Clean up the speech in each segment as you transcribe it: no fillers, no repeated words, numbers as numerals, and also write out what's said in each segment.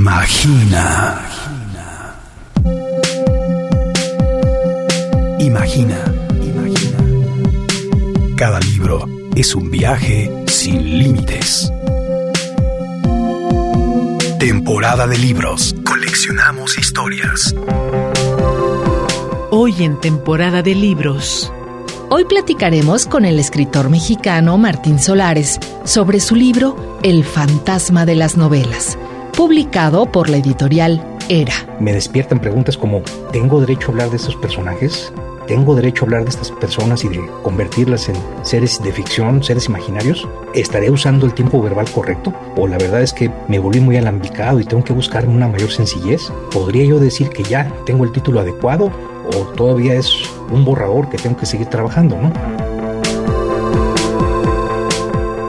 Imagina. Imagina. Cada libro es un viaje sin límites. Temporada de libros. Coleccionamos historias. Hoy en Temporada de Libros. Hoy platicaremos con el escritor mexicano Martín Solares sobre su libro El fantasma de las novelas, publicado por la editorial Era. Me despiertan preguntas como: ¿tengo derecho a hablar de estos personajes? ¿Tengo derecho a hablar de estas personas y de convertirlas en seres de ficción, seres imaginarios? ¿Estaré usando el tiempo verbal correcto? ¿O la verdad es que me volví muy alambicado y tengo que buscar una mayor sencillez? ¿Podría yo decir que ya tengo el título adecuado? ¿O todavía es un borrador que tengo que seguir trabajando, no?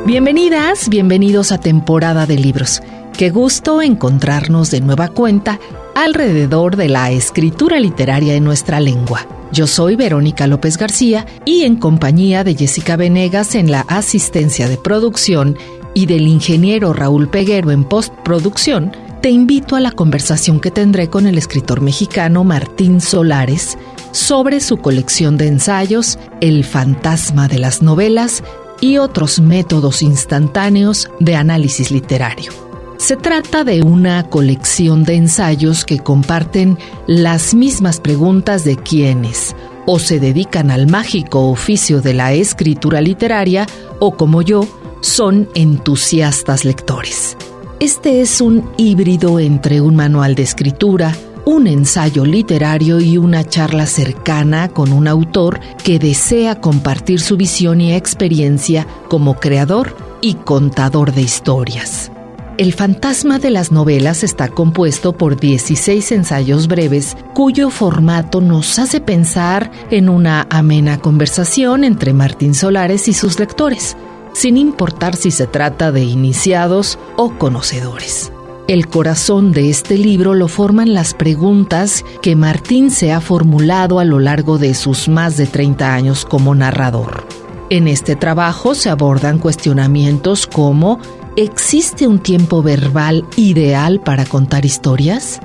Bienvenidas, bienvenidos a Temporada de Libros. Qué gusto encontrarnos de nueva cuenta alrededor de la escritura literaria en nuestra lengua. Yo soy Verónica López García y en compañía de Jessica Venegas en la asistencia de producción y del ingeniero Raúl Peguero en postproducción, te invito a la conversación que tendré con el escritor mexicano Martín Solares sobre su colección de ensayos, El fantasma de las novelas y otros métodos instantáneos de análisis literario. Se trata de una colección de ensayos que comparten las mismas preguntas de quienes o se dedican al mágico oficio de la escritura literaria o, como yo, son entusiastas lectores. Este es un híbrido entre un manual de escritura, un ensayo literario y una charla cercana con un autor que desea compartir su visión y experiencia como creador y contador de historias. El fantasma de las novelas está compuesto por 16 ensayos breves, cuyo formato nos hace pensar en una amena conversación entre Martín Solares y sus lectores, sin importar si se trata de iniciados o conocedores. El corazón de este libro lo forman las preguntas que Martín se ha formulado a lo largo de sus más de 30 años como narrador. En este trabajo se abordan cuestionamientos como: ¿existe un tiempo verbal ideal para contar historias?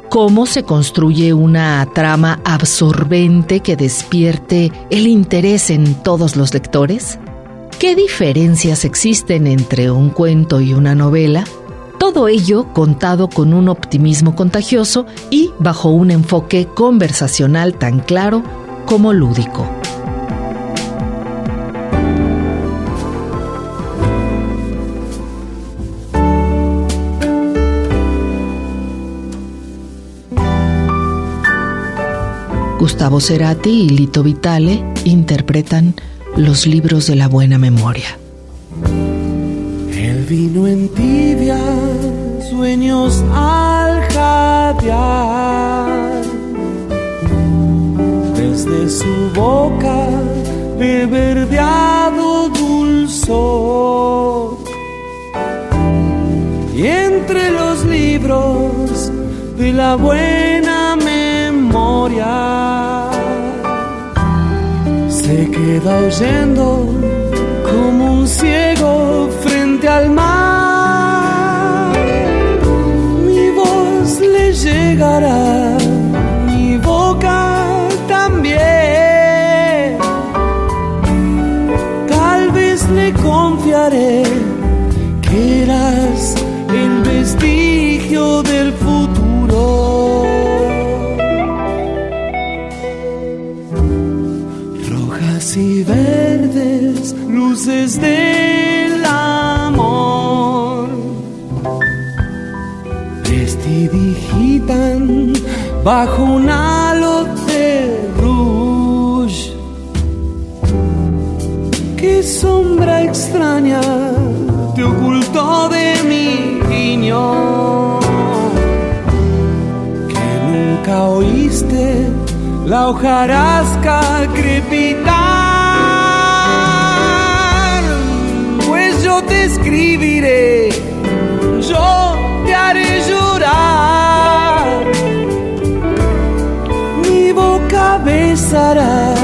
¿Cómo se construye una trama absorbente que despierte el interés en todos los lectores? ¿Qué diferencias existen entre un cuento y una novela? Todo ello contado con un optimismo contagioso y bajo un enfoque conversacional tan claro como lúdico. Gustavo Cerati y Lito Vitale interpretan Los libros de la buena memoria. El vino entibia sueños al jadear, desde su boca de verdeado dulzor, y entre los libros de la buena memoria se queda oyendo como un ciego frente al mar. Mi voz le llegará, mi boca también. Tal vez le confiaré que eras el vestigio del futuro. Rojas y verdes, luces del amor, prestidigitan bajo un halo de rouge. Qué sombra extraña te ocultó de mi guiño, que nunca oíste la hojarasca crepitar. Pues yo te escribiré, yo te haré llorar, mi boca besará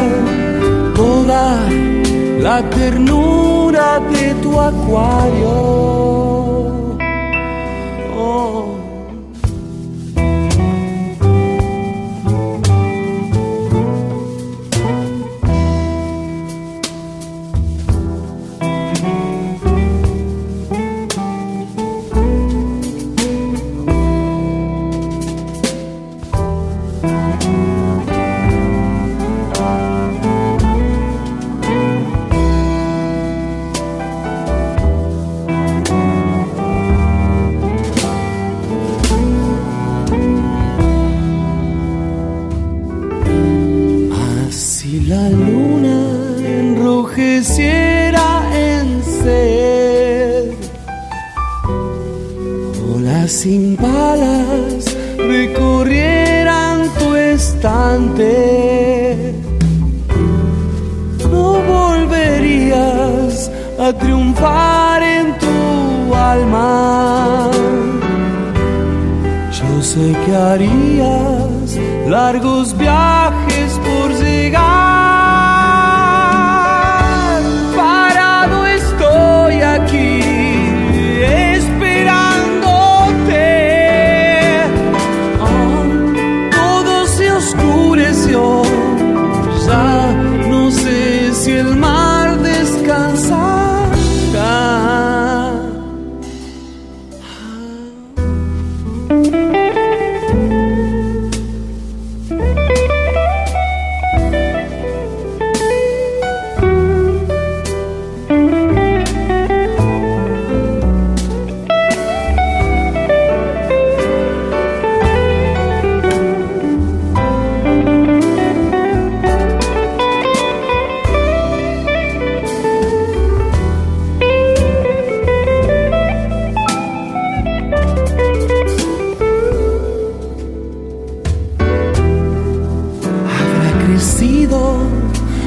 toda la ternura de tu acuario. Oh. impalas recorrieran tu estante, no volverías a triunfar en tu alma. Yo sé que harías largos viajes por llegar. Parado estoy aquí esperándote. Todo se oscureció, ya no sé si el mar descansará.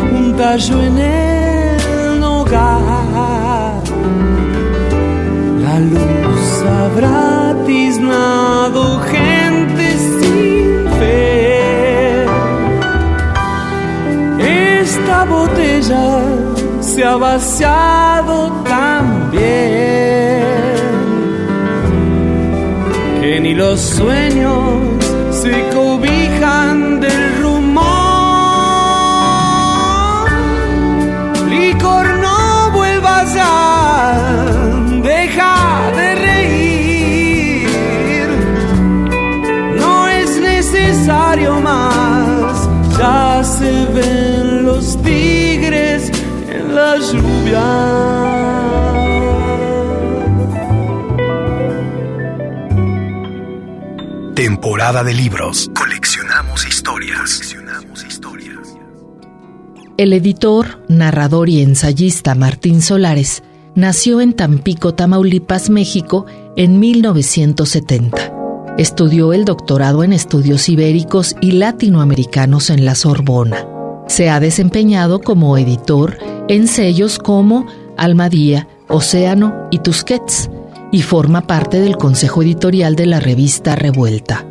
Un tallo en el hogar, la luz habrá tiznado gente sin fe. Esta botella se ha vaciado también, que ni los sueños se cobijan del rumor. No vuelvas ya, deja de reír, no es necesario más, ya se ven los tigres en la lluvia. Temporada de libros. Coleccionamos historias. El editor, narrador y ensayista Martín Solares nació en Tampico, Tamaulipas, México, en 1970. Estudió el doctorado en estudios ibéricos y latinoamericanos en la Sorbona. Se ha desempeñado como editor en sellos como Almadía, Océano y Tusquets, y forma parte del consejo editorial de la revista Revuelta.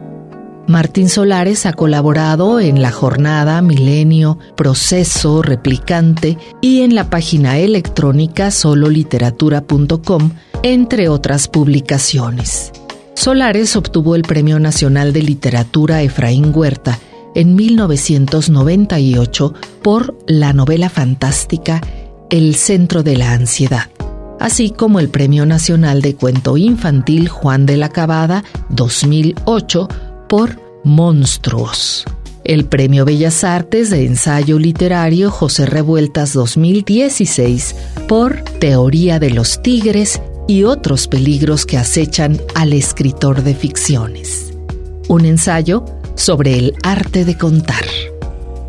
Martín Solares ha colaborado en La Jornada, Milenio, Proceso, Replicante y en la página electrónica sololiteratura.com, entre otras publicaciones. Solares obtuvo el Premio Nacional de Literatura Efraín Huerta en 1998 por la novela fantástica El Centro de la Ansiedad, así como el Premio Nacional de Cuento Infantil Juan de la Cabada 2008 por Monstruos. El Premio Bellas Artes de Ensayo Literario José Revueltas 2016 por Teoría de los Tigres y otros peligros que acechan al escritor de ficciones. Un ensayo sobre el arte de contar.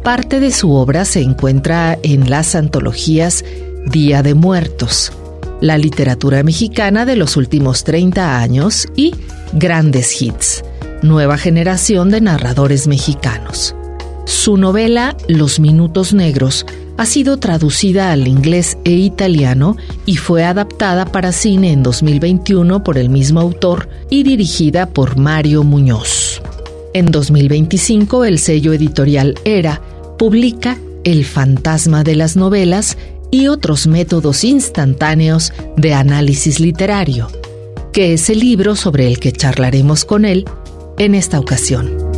Parte de su obra se encuentra en las antologías Día de Muertos, La literatura mexicana de los últimos 30 años y Grandes Hits, nueva generación de narradores mexicanos. Su novela Los Minutos Negros ha sido traducida al inglés e italiano y fue adaptada para cine en 2021 por el mismo autor y dirigida por Mario Muñoz. En 2025, el sello editorial Era publica El fantasma de las novelas y otros métodos instantáneos de análisis literario, que es el libro sobre el que charlaremos con él en esta ocasión.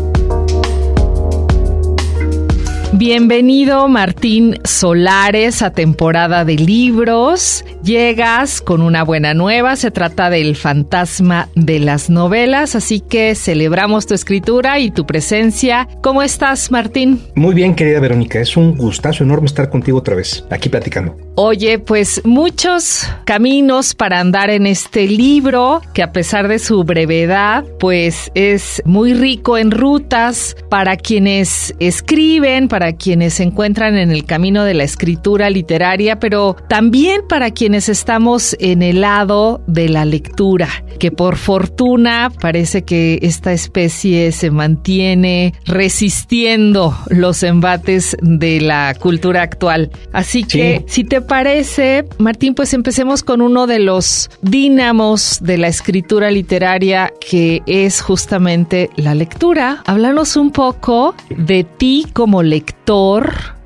Bienvenido, Martín Solares, a Temporada de Libros. Llegas con una buena nueva, se trata del fantasma de las novelas, así que celebramos tu escritura y tu presencia. ¿Cómo estás, Martín? Muy bien, querida Verónica, es un gustazo enorme estar contigo otra vez, aquí platicando. Oye, pues muchos caminos para andar en este libro, que a pesar de su brevedad, pues es muy rico en rutas para quienes escriben, para para quienes se encuentran en el camino de la escritura literaria, pero también para quienes estamos en el lado de la lectura, que por fortuna parece que esta especie se mantiene resistiendo los embates de la cultura actual. Así que, si te parece, Martín, pues empecemos con uno de los dínamos de la escritura literaria, que es justamente la lectura. Háblanos un poco de ti como lector,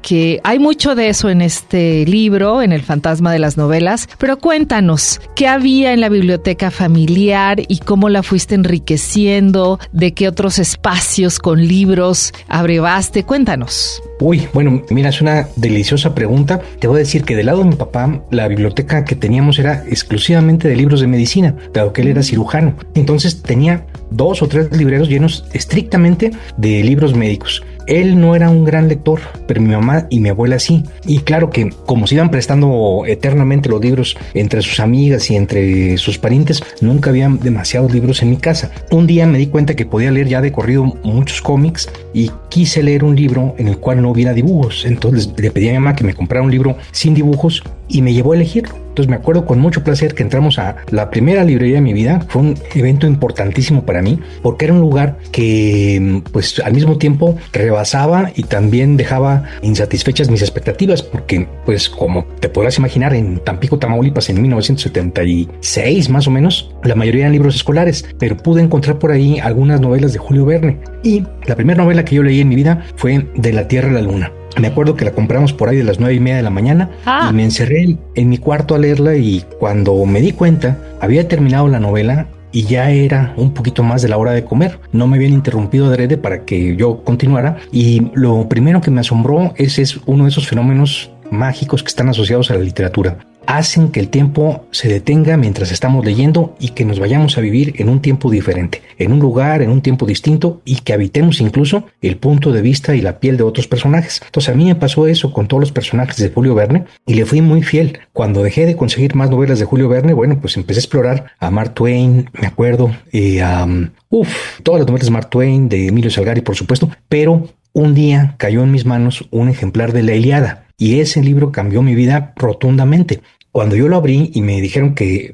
que hay mucho de eso en este libro, en El fantasma de las novelas, pero cuéntanos, ¿qué había en la biblioteca familiar y cómo la fuiste enriqueciendo? ¿De qué otros espacios con libros abrevaste? Cuéntanos. Uy, bueno, mira, es una deliciosa pregunta. Te voy a decir que del lado de mi papá, la biblioteca que teníamos era exclusivamente de libros de medicina, dado que él era cirujano. Entonces tenía 2 o 3 libreros llenos estrictamente de libros médicos. Él no era un gran lector, pero mi mamá y mi abuela sí. Y claro que como se iban prestando eternamente los libros entre sus amigas y entre sus parientes, nunca había demasiados libros en mi casa. Un día me di cuenta que podía leer ya de corrido muchos cómics y quise leer un libro en el cual no hubiera dibujos. Entonces le pedí a mi mamá que me comprara un libro sin dibujos y me llevó a elegirlo. Entonces me acuerdo con mucho placer que entramos a la primera librería de mi vida. Fue un evento importantísimo para mí porque era un lugar que pues al mismo tiempo rebasaba y también dejaba insatisfechas mis expectativas, porque pues como te podrás imaginar, en Tampico, Tamaulipas, en 1976 más o menos, la mayoría eran libros escolares, pero pude encontrar por ahí algunas novelas de Julio Verne, y la primera novela que yo leí en mi vida fue De la Tierra a la Luna. Me acuerdo que la compramos por ahí de las 9:30 de la mañana y me encerré en mi cuarto a leerla, y cuando me di cuenta había terminado la novela y ya era un poquito más de la hora de comer. No me habían interrumpido adrede para que yo continuara, y lo primero que me asombró es uno de esos fenómenos mágicos que están asociados a la literatura. Hacen que el tiempo se detenga mientras estamos leyendo y que nos vayamos a vivir en un tiempo diferente, en un lugar, en un tiempo distinto, y que habitemos incluso el punto de vista y la piel de otros personajes. Entonces a mí me pasó eso con todos los personajes de Julio Verne y le fui muy fiel. Cuando dejé de conseguir más novelas de Julio Verne, bueno, pues empecé a explorar a Mark Twain, me acuerdo, todas las novelas de Mark Twain, de Emilio Salgari, por supuesto, pero un día cayó en mis manos un ejemplar de La Ilíada. Y ese libro cambió mi vida rotundamente. Cuando yo lo abrí y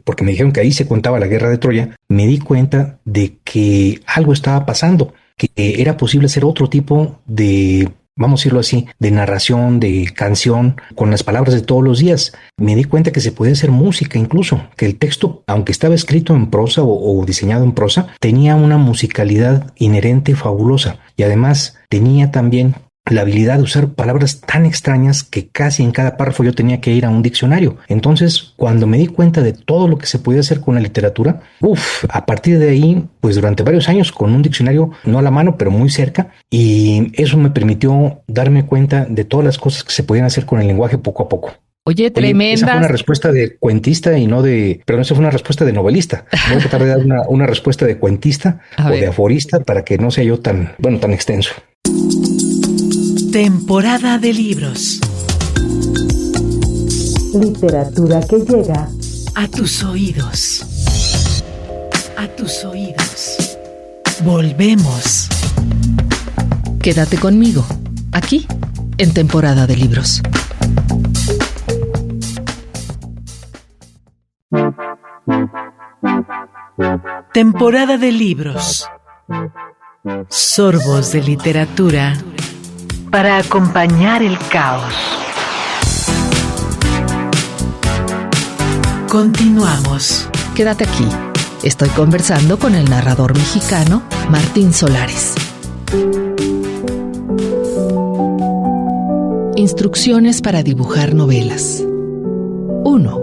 porque me dijeron que ahí se contaba la guerra de Troya, me di cuenta de que algo estaba pasando, que era posible hacer otro tipo de, vamos a decirlo así, de narración, de canción, con las palabras de todos los días. Me di cuenta que se podía hacer música incluso, que el texto, aunque estaba escrito en prosa o diseñado en prosa, tenía una musicalidad inherente fabulosa, y además tenía también la habilidad de usar palabras tan extrañas que casi en cada párrafo yo tenía que ir a un diccionario. Entonces, cuando me di cuenta de todo lo que se podía hacer con la literatura, a partir de ahí, pues durante varios años con un diccionario, no a la mano, pero muy cerca, y eso me permitió darme cuenta de todas las cosas que se podían hacer con el lenguaje poco a poco. Oye, tremenda. Esa fue una respuesta de cuentista y no de... Perdón, esa fue una respuesta de novelista. Voy a tratar de dar una respuesta de cuentista o de aforista para que no sea yo tan extenso. Temporada de libros. Literatura que llega a tus oídos. A tus oídos. Volvemos. Quédate conmigo, aquí, en Temporada de Libros. Temporada de libros. Sorbos de literatura para acompañar el caos. Continuamos. Quédate aquí. Estoy conversando con el narrador mexicano Martín Solares. Instrucciones para dibujar novelas. 1.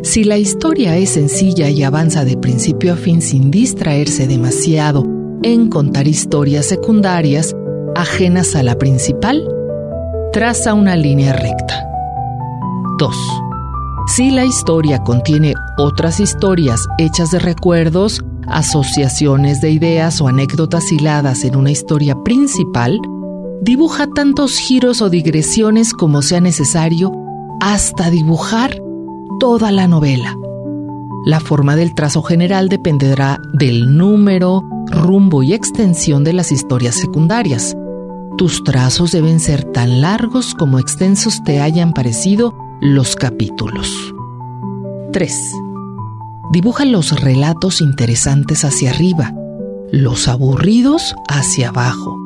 Si la historia es sencilla y avanza de principio a fin sin distraerse demasiado en contar historias secundarias ajenas a la principal, traza una línea recta. 2. Si la historia contiene otras historias hechas de recuerdos, asociaciones de ideas o anécdotas hiladas en una historia principal, dibuja tantos giros o digresiones como sea necesario hasta dibujar toda la novela. La forma del trazo general dependerá del número, rumbo y extensión de las historias secundarias. Tus trazos deben ser tan largos como extensos te hayan parecido los capítulos. 3. Dibuja los relatos interesantes hacia arriba, los aburridos hacia abajo.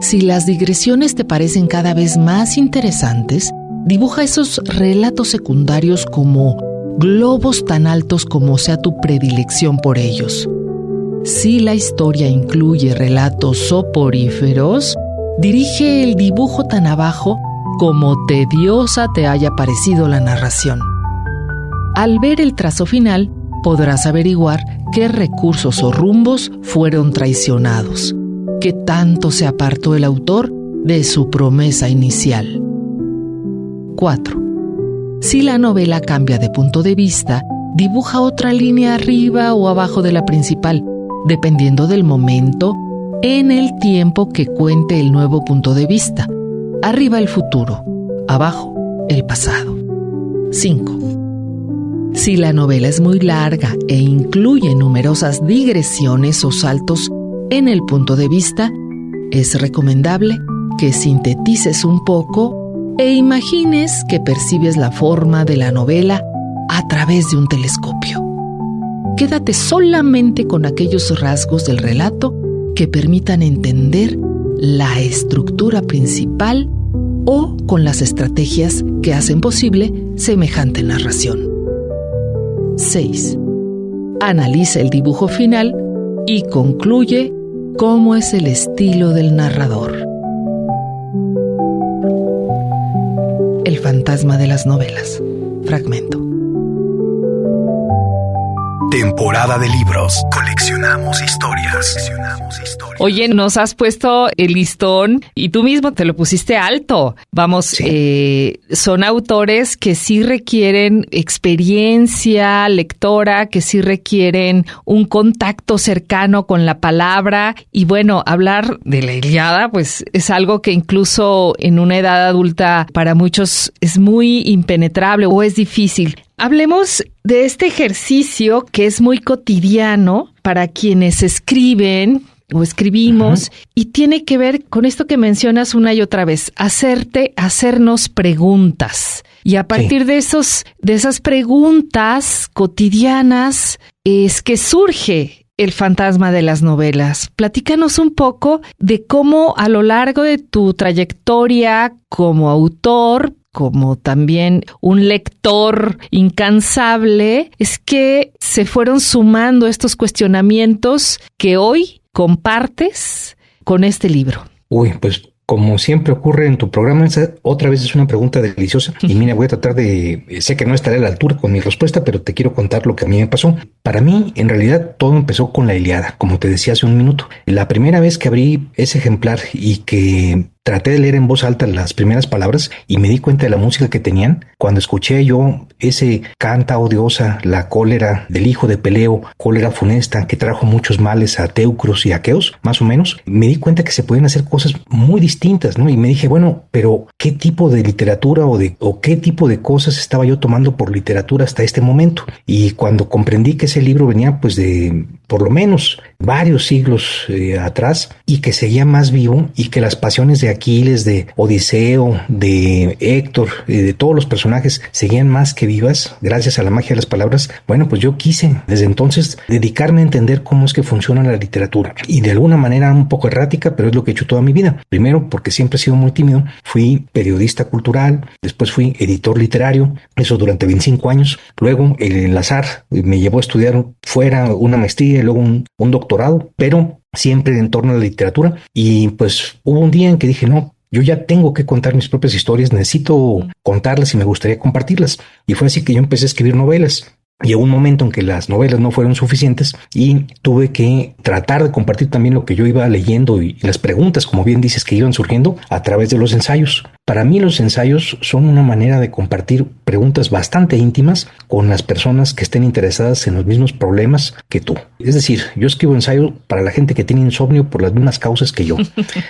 Si las digresiones te parecen cada vez más interesantes, dibuja esos relatos secundarios como globos tan altos como sea tu predilección por ellos. Si la historia incluye relatos soporíferos, dirige el dibujo tan abajo como tediosa te haya parecido la narración. Al ver el trazo final, podrás averiguar qué recursos o rumbos fueron traicionados, qué tanto se apartó el autor de su promesa inicial. 4. Si la novela cambia de punto de vista, dibuja otra línea arriba o abajo de la principal, dependiendo del momento en el tiempo que cuente el nuevo punto de vista. Arriba el futuro, abajo el pasado. 5. Si la novela es muy larga e incluye numerosas digresiones o saltos en el punto de vista, es recomendable que sintetices un poco e imagines que percibes la forma de la novela a través de un telescopio. Quédate solamente con aquellos rasgos del relato que permitan entender la estructura principal o con las estrategias que hacen posible semejante narración. 6. Analiza el dibujo final y concluye cómo es el estilo del narrador. El fantasma de las novelas. Fragmento. Temporada de libros. Coleccionamos historias. Oye, nos has puesto el listón y tú mismo te lo pusiste alto. Vamos, sí. Son autores que sí requieren experiencia lectora, que sí requieren un contacto cercano con la palabra. Y bueno, hablar de la Ilíada, pues es algo que incluso en una edad adulta para muchos es muy impenetrable o es difícil. Hablemos de este ejercicio que es muy cotidiano para quienes escriben o escribimos. Ajá. Y tiene que ver con esto que mencionas una y otra vez, hacernos preguntas. Y a partir de esas preguntas cotidianas es que surge el fantasma de las novelas. Platícanos un poco de cómo a lo largo de tu trayectoria como autor, como también un lector incansable, es que se fueron sumando estos cuestionamientos que hoy compartes con este libro. Uy, pues como siempre ocurre en tu programa, esa otra vez es una pregunta deliciosa. Y mira, voy a tratar sé que no estaré a la altura con mi respuesta, pero te quiero contar lo que a mí me pasó. Para mí, en realidad, todo empezó con la Ilíada, como te decía hace un minuto. La primera vez que abrí ese ejemplar y que traté de leer en voz alta las primeras palabras y me di cuenta de la música que tenían, cuando escuché yo ese canta, oh diosa, la cólera del hijo de Peleo, cólera funesta que trajo muchos males a teucros y aqueos, más o menos, me di cuenta que se pueden hacer cosas muy distintas, ¿no? Y me dije, bueno, pero ¿qué tipo de literatura o qué tipo de cosas estaba yo tomando por literatura hasta este momento? Y cuando comprendí que ese libro venía pues de por lo menos varios siglos atrás y que seguía más vivo y que las pasiones de Aquiles, de Odiseo, de Héctor, de todos los personajes seguían más que vivas gracias a la magia de las palabras, bueno, pues yo quise desde entonces dedicarme a entender cómo es que funciona la literatura y de alguna manera un poco errática, pero es lo que he hecho toda mi vida. Primero porque siempre he sido muy tímido, fui periodista cultural, después fui editor literario, eso durante 25 años, luego el azar me llevó a estudiar fuera una maestría y luego un doctorado, pero siempre en torno a la literatura. Y pues hubo un día en que dije, no, yo ya tengo que contar mis propias historias, necesito contarlas y me gustaría compartirlas. Y fue así que yo empecé a escribir novelas. Llegó un momento en que las novelas no fueron suficientes y tuve que tratar de compartir también lo que yo iba leyendo y las preguntas, como bien dices, que iban surgiendo a través de los ensayos. Para mí los ensayos son una manera de compartir preguntas bastante íntimas con las personas que estén interesadas en los mismos problemas que tú. Es decir, yo escribo ensayos para la gente que tiene insomnio por las mismas causas que yo.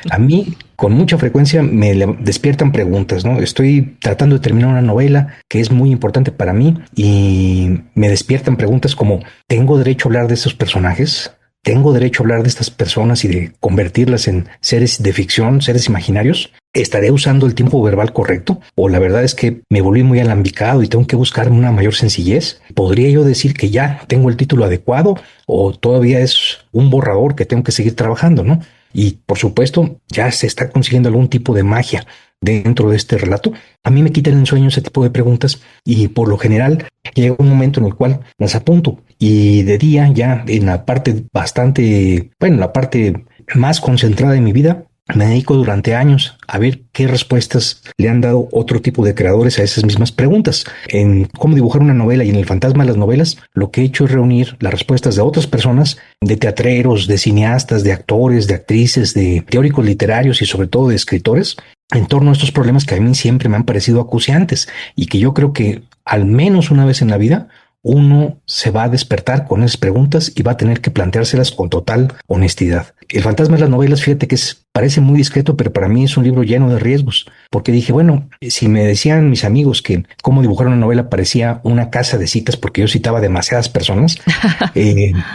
A mí con mucha frecuencia me despiertan preguntas, ¿no? Estoy tratando de terminar una novela que es muy importante para mí y me despiertan preguntas como, ¿tengo derecho a hablar de esos personajes? tengo derecho a hablar de estas personas y de convertirlas en seres de ficción, seres imaginarios. ¿Estaré usando el tiempo verbal correcto? ¿O la verdad es que me volví muy alambicado y tengo que buscar una mayor sencillez? ¿Podría yo decir que ya tengo el título adecuado o todavía es un borrador que tengo que seguir trabajando, ¿no? Y por supuesto, ya se está consiguiendo algún tipo de magia dentro de este relato. A mí me quitan el sueño ese tipo de preguntas y por lo general llega un momento en el cual las apunto y de día ya en la parte la parte más concentrada de mi vida, me dedico durante años a ver qué respuestas le han dado otro tipo de creadores a esas mismas preguntas. En cómo dibujar una novela y en el fantasma de las novelas, lo que he hecho es reunir las respuestas de otras personas, de teatreros, de cineastas, de actores, de actrices, de teóricos literarios y sobre todo de escritores, en torno a estos problemas que a mí siempre me han parecido acuciantes y que yo creo que al menos una vez en la vida uno se va a despertar con esas preguntas y va a tener que planteárselas con total honestidad. El fantasma de las novelas, fíjate que parece muy discreto, pero para mí es un libro lleno de riesgos, porque dije, bueno, si me decían mis amigos que cómo dibujar una novela parecía una casa de citas porque yo citaba demasiadas personas,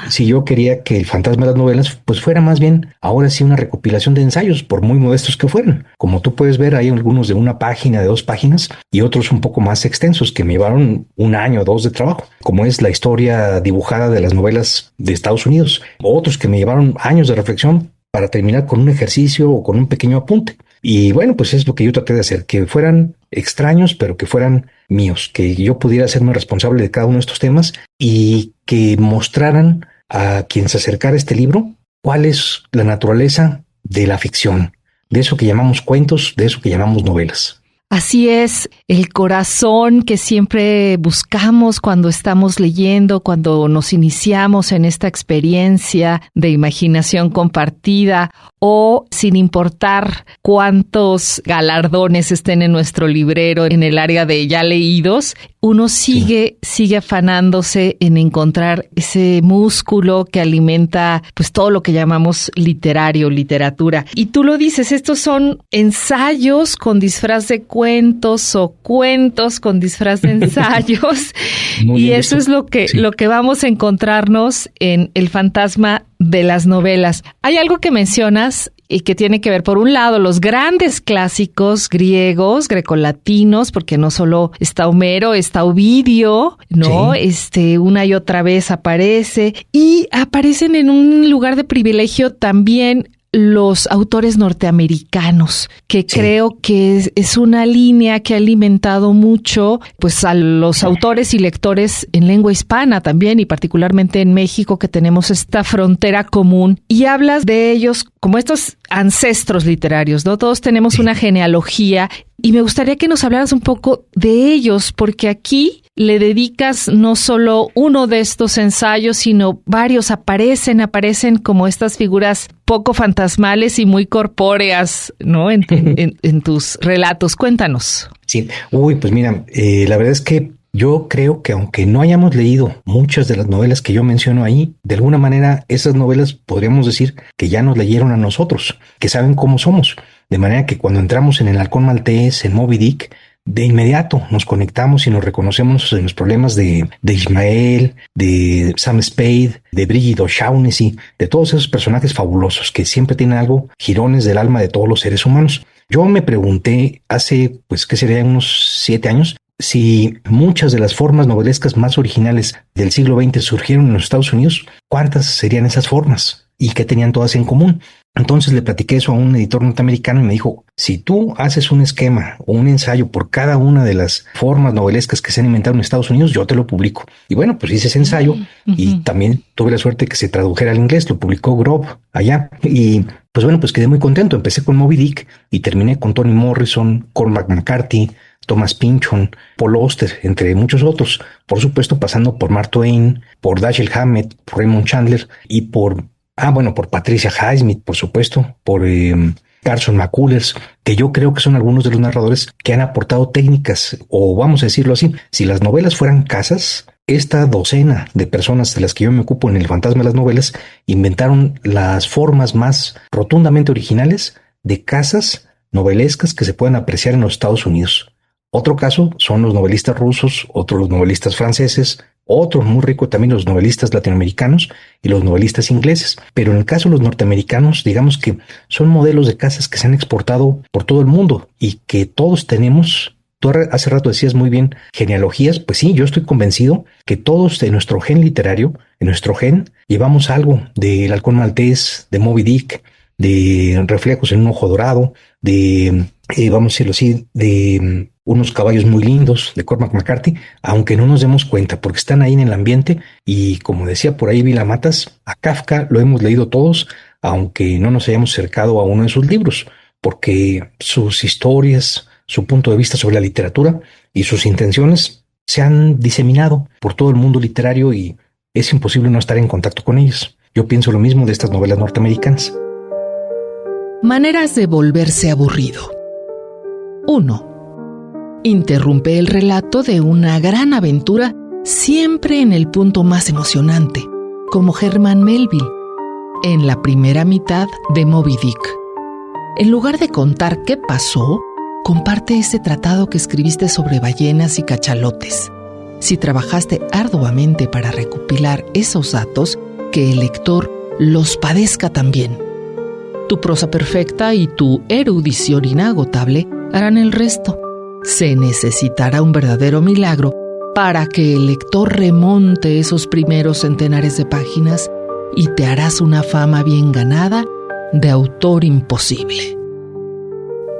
si yo quería que el fantasma de las novelas pues fuera más bien ahora sí una recopilación de ensayos, por muy modestos que fueran. Como tú puedes ver, hay algunos de una página, de 2 páginas y otros un poco más extensos que me llevaron 1 año o 2 de trabajo, como es la historia dibujada de las novelas de Estados Unidos, otros que me llevaron años de reflexión para terminar con un ejercicio o con un pequeño apunte. Y bueno, pues es lo que yo traté de hacer, que fueran extraños, pero que fueran míos, que yo pudiera hacerme responsable de cada uno de estos temas y que mostraran a quien se acercara a este libro cuál es la naturaleza de la ficción, de eso que llamamos cuentos, de eso que llamamos novelas. Así es, el corazón que siempre buscamos cuando estamos leyendo, cuando nos iniciamos en esta experiencia de imaginación compartida o sin importar cuántos galardones estén en nuestro librero en el área de ya leídos, uno sigue afanándose en encontrar ese músculo que alimenta pues todo lo que llamamos literatura. Y tú lo dices, estos son ensayos con disfraz de cuentos o cuentos con disfraz de ensayos. Y eso es lo que vamos a encontrarnos en El fantasma de las novelas. Hay algo que mencionas y que tiene que ver, por un lado, los grandes clásicos griegos, grecolatinos, porque no solo está Homero, está Ovidio, ¿no? Sí. Una y otra vez aparece, y aparecen en un lugar de privilegio también los autores norteamericanos, que sí, creo que es una línea que ha alimentado mucho pues a los autores y lectores en lengua hispana también, y particularmente en México, que tenemos esta frontera común, y hablas de ellos como estos ancestros literarios, ¿no? Todos tenemos una genealogía, y me gustaría que nos hablaras un poco de ellos, porque aquí le dedicas no solo uno de estos ensayos, sino varios. Aparecen como estas figuras poco fantasmales y muy corpóreas, ¿no? En tus relatos. Cuéntanos. Sí, pues mira, la verdad es que yo creo que aunque no hayamos leído muchas de las novelas que yo menciono ahí, de alguna manera esas novelas podríamos decir que ya nos leyeron a nosotros, que saben cómo somos. De manera que cuando entramos en El Halcón Maltés, en Moby Dick, de inmediato nos conectamos y nos reconocemos en los problemas de Ismael, de Sam Spade, de Bridget O'Shaughnessy, de todos esos personajes fabulosos que siempre tienen algo, jirones del alma de todos los seres humanos. Yo me pregunté hace, ¿qué sería? Unos 7 años, si muchas de las formas novelescas más originales del siglo XX surgieron en los Estados Unidos, ¿cuántas serían esas formas? ¿Y qué tenían todas en común? Entonces le platiqué eso a un editor norteamericano y me dijo, si tú haces un esquema o un ensayo por cada una de las formas novelescas que se han inventado en Estados Unidos, yo te lo publico. Y bueno, pues hice ese ensayo y también tuve la suerte que se tradujera al inglés, lo publicó Grove allá. Y pues bueno, pues quedé muy contento. Empecé con Moby Dick y terminé con Toni Morrison, Cormac McCarthy, Thomas Pynchon, Paul Auster, entre muchos otros. Por supuesto, pasando por Mark Twain, por Dashiell Hammett, por Raymond Chandler y por Patricia Highsmith, por supuesto, por Carson McCullers, que yo creo que son algunos de los narradores que han aportado técnicas, o vamos a decirlo así, si las novelas fueran casas, esta docena de personas de las que yo me ocupo en El fantasma de las novelas inventaron las formas más rotundamente originales de casas novelescas que se pueden apreciar en los Estados Unidos. Otro caso son los novelistas rusos, otros los novelistas franceses, Otro muy rico también los novelistas latinoamericanos y los novelistas ingleses. Pero en el caso de los norteamericanos, digamos que son modelos de casas que se han exportado por todo el mundo y que todos tenemos. Tú hace rato decías muy bien genealogías. Pues sí, yo estoy convencido que todos de nuestro gen literario, en nuestro gen, llevamos algo del Halcón Maltés, de Moby Dick, de Reflejos en un ojo dorado, de, vamos a decirlo así, de Unos caballos muy lindos, de Cormac McCarthy, aunque no nos demos cuenta, porque están ahí en el ambiente. Y como decía por ahí Vila Matas, a Kafka lo hemos leído todos, aunque no nos hayamos acercado a uno de sus libros, porque sus historias, su punto de vista sobre la literatura y sus intenciones se han diseminado por todo el mundo literario y es imposible no estar en contacto con ellos. Yo pienso lo mismo de estas novelas norteamericanas. Maneras de volverse aburrido. 1. Interrumpe el relato de una gran aventura siempre en el punto más emocionante, como Herman Melville, en la primera mitad de Moby Dick. En lugar de contar qué pasó, comparte ese tratado que escribiste sobre ballenas y cachalotes. Si trabajaste arduamente para recopilar esos datos, que el lector los padezca también. Tu prosa perfecta y tu erudición inagotable harán el resto. Se necesitará un verdadero milagro para que el lector remonte esos primeros centenares de páginas y te harás una fama bien ganada de autor imposible.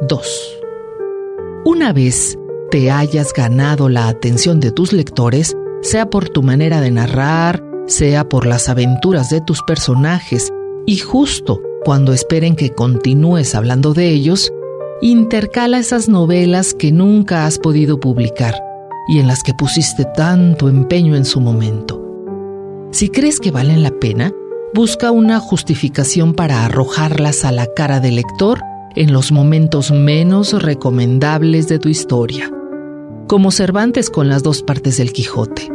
2. Una vez te hayas ganado la atención de tus lectores, sea por tu manera de narrar, sea por las aventuras de tus personajes, y justo cuando esperen que continúes hablando de ellos, intercala esas novelas que nunca has podido publicar y en las que pusiste tanto empeño en su momento. Si crees que valen la pena, busca una justificación para arrojarlas a la cara del lector en los momentos menos recomendables de tu historia, como Cervantes con las 2 partes del Quijote.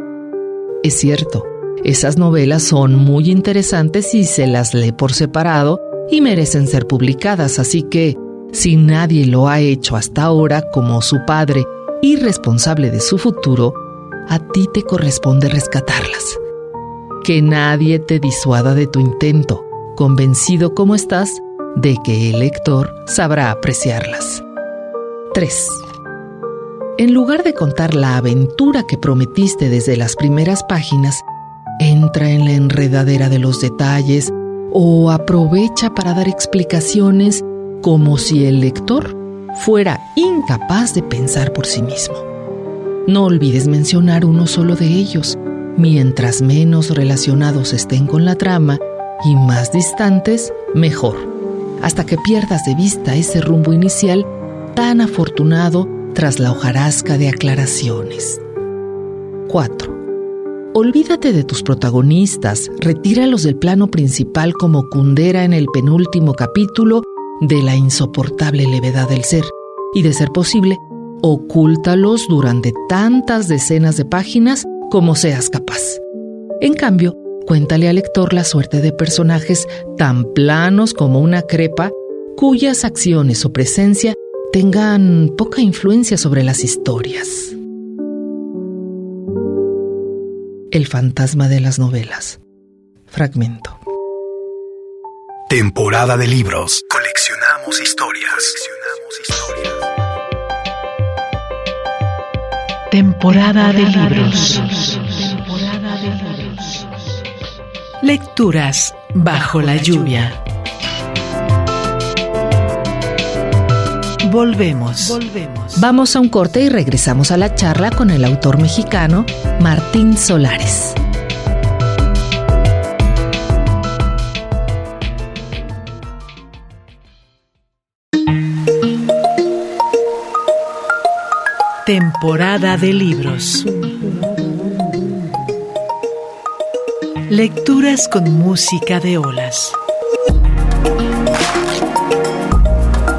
Es cierto, esas novelas son muy interesantes y se las lee por separado y merecen ser publicadas, así que, si nadie lo ha hecho hasta ahora como su padre y responsable de su futuro, a ti te corresponde rescatarlas. Que nadie te disuada de tu intento, convencido como estás de que el lector sabrá apreciarlas. 3. En lugar de contar la aventura que prometiste desde las primeras páginas, entra en la enredadera de los detalles o aprovecha para dar explicaciones como si el lector fuera incapaz de pensar por sí mismo. No olvides mencionar uno solo de ellos, mientras menos relacionados estén con la trama y más distantes, mejor, hasta que pierdas de vista ese rumbo inicial tan afortunado tras la hojarasca de aclaraciones. 4. Olvídate de tus protagonistas, retíralos del plano principal como Kundera en el penúltimo capítulo de La insoportable levedad del ser, y de ser posible, ocúltalos durante tantas decenas de páginas como seas capaz. En cambio, cuéntale al lector la suerte de personajes tan planos como una crepa, cuyas acciones o presencia tengan poca influencia sobre las historias. El fantasma de las novelas. Fragmento. Temporada de libros. Coleccionamos historias. Temporada de libros. Lecturas bajo la lluvia. Volvemos. Vamos a un corte y regresamos a la charla con el autor mexicano Martín Solares. Temporada de libros. Lecturas con música de olas.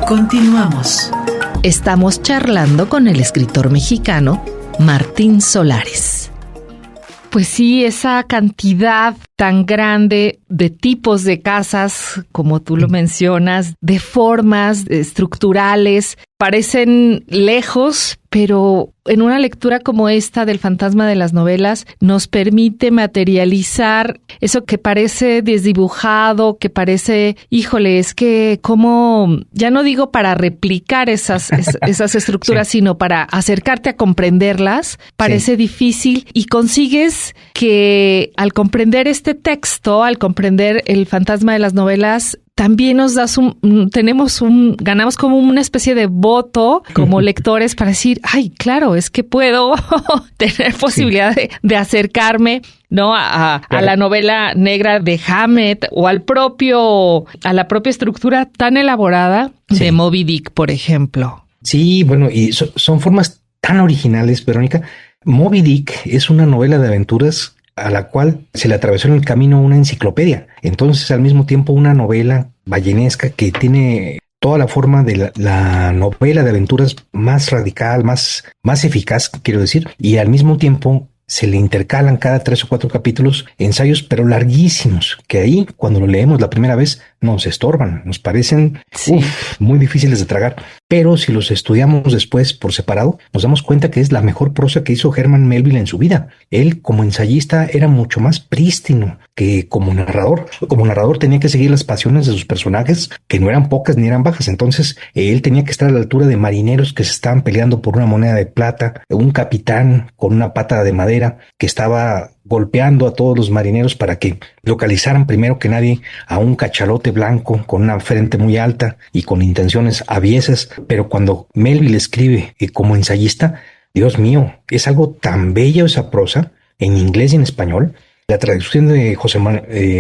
Continuamos. Estamos charlando con el escritor mexicano Martín Solares. Pues sí, esa cantidad tan grande de tipos de casas, como tú lo mencionas, de formas estructurales, parecen lejos, pero en una lectura como esta del fantasma de las novelas nos permite materializar eso que parece desdibujado, que parece, híjole, es que como, ya no digo para replicar esas estructuras, sí, sino para acercarte a comprenderlas, parece difícil, y consigues que al comprender este texto, al comprender el fantasma de las novelas, también nos das ganamos como una especie de voto como lectores para decir, ay, claro, es que puedo tener posibilidad de acercarme, ¿no? A la novela negra de Hammett o a la propia estructura tan elaborada de Moby Dick, por ejemplo. Sí, bueno, y son formas tan originales, Verónica. Moby Dick es una novela de aventuras a la cual se le atravesó en el camino una enciclopedia. Entonces, al mismo tiempo, una novela ballenesca que tiene toda la forma de la novela de aventuras más radical, más eficaz, quiero decir, y al mismo tiempo se le intercalan cada 3 o 4 capítulos ensayos, pero larguísimos, que ahí, cuando lo leemos la primera vez, nos estorban, nos parecen muy difíciles de tragar. Pero si los estudiamos después por separado, nos damos cuenta que es la mejor prosa que hizo Herman Melville en su vida. Él, como ensayista, era mucho más prístino que como narrador. Como narrador tenía que seguir las pasiones de sus personajes, que no eran pocas ni eran bajas. Entonces, él tenía que estar a la altura de marineros que se estaban peleando por una moneda de plata, un capitán con una pata de madera que estaba golpeando a todos los marineros para que localizaran primero que nadie a un cachalote blanco con una frente muy alta y con intenciones aviesas. Pero cuando Melville escribe como ensayista, Dios mío, es algo tan bello esa prosa en inglés y en español. La traducción de José